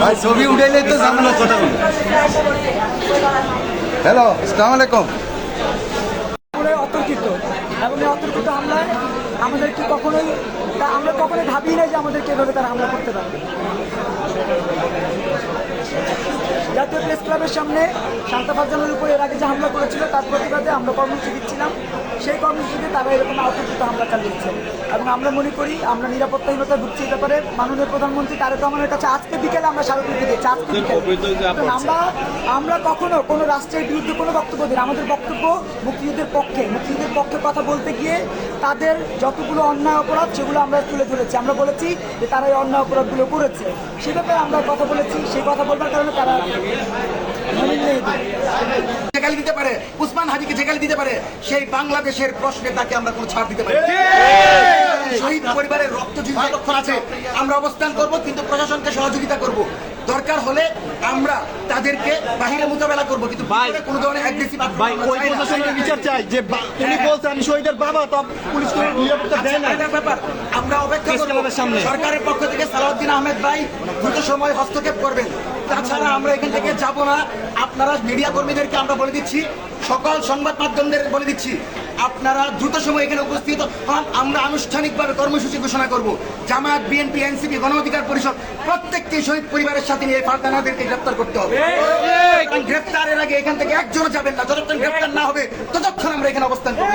ভাই ছবি উঠাইলে তো ঝামেলা কথা বলি। হ্যালো, আসসালামু আলাইকুম। অতর্কিত এবং এই অতর্কিত হামলায় আমাদেরকে আমরা কখনোই ভাবি না যে আমাদেরকে এভাবে তারা হামলা করতে পারবে। জাতীয় প্রেস ক্লাবের সামনে শান্তা ফারজানার উপর এর আগে যে হামলা করেছিল তার প্রতিবাদে আমরা কর্মসূচি দিচ্ছিলাম। সেই কর্মসূচিতে তারা এরকম অতর্কিত হামলা চালিয়েছে এবং আমরা মনে করি আমরা নিরাপত্তাহীনতা ঢুকছি। এই ব্যাপারে মাননীয় প্রধানমন্ত্রী তারেক রহমানের কাছে আজকে বিকেলে আমরা স্মারকলিপি দিয়েছি। আজকে বিকেলে আমরা কখনো কোনো রাষ্ট্রের বিরুদ্ধে কোনো বক্তব্য দিই। আমাদের বক্তব্য মুক্তিযুদ্ধের পক্ষে কথা বলতে গিয়ে তাদের যতগুলো অন্যায় অপরাধ সেগুলো আমরা তুলে ধরেছি। আমরা বলেছি যে তারা এই অন্যায় অপরাধগুলো করেছে, সে ব্যাপারে আমরা কথা বলেছি। সেই কথা বলবার কারণে তারা গালি দিতে পারে, উসমান হাজিকে যে গালি দিতে পারে, সেই বাংলাদেশের প্রশ্নে তাকে আমরা কোনো ছাড় দিতে পারি। শহীদ পরিবারের রক্ত যতক্ষণ আছে আমরা অবস্থান করব, কিন্তু প্রশাসনকে সহযোগিতা করব। দরকার হলে আমরা তাদেরকে বাহিরে মোকাবেলা করবো, কিন্তু কোনো ধরনের অ্যাগ্রেসিভ বিচার চাই। যে উনি বলছেন আমি শহীদের বাবা, তো পুলিশ কোনো নিরাপত্তা দেয় না। ব্যাপার আমরা অপেক্ষা করব সরকারের পক্ষ থেকে সালাউদ্দিন আহমেদ ভাই দ্রুত সময় হস্তক্ষেপ করবেন। তাছাড়া আমরা এখান থেকে যাব না। আপনারা মিডিয়া কর্মীদেরকে আমরা বলে দিচ্ছি, সকল সংবাদ মাধ্যমদের বলে দিচ্ছি, আপনারা দ্রুত সময় এখানে উপস্থিত হন। আমরা আনুষ্ঠানিকভাবে কর্মসূচি ঘোষণা করব। জামায়াত, বিএনপি, এনসিপি, গণ অধিকার পরিষদ প্রত্যেককে শহীদ পরিবারের সাথে নিয়ে ফারজানাদেরকে গ্রেপ্তার করতে হবে। গ্রেপ্তারের আগে এখান থেকে একজনও যাবেন না। যতক্ষণ গ্রেপ্তার না হবে ততক্ষণ আমরা এখানে অবস্থান করব।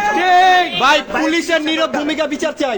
ভাই পুলিশের নীরব ভূমিকা বিচার চাই।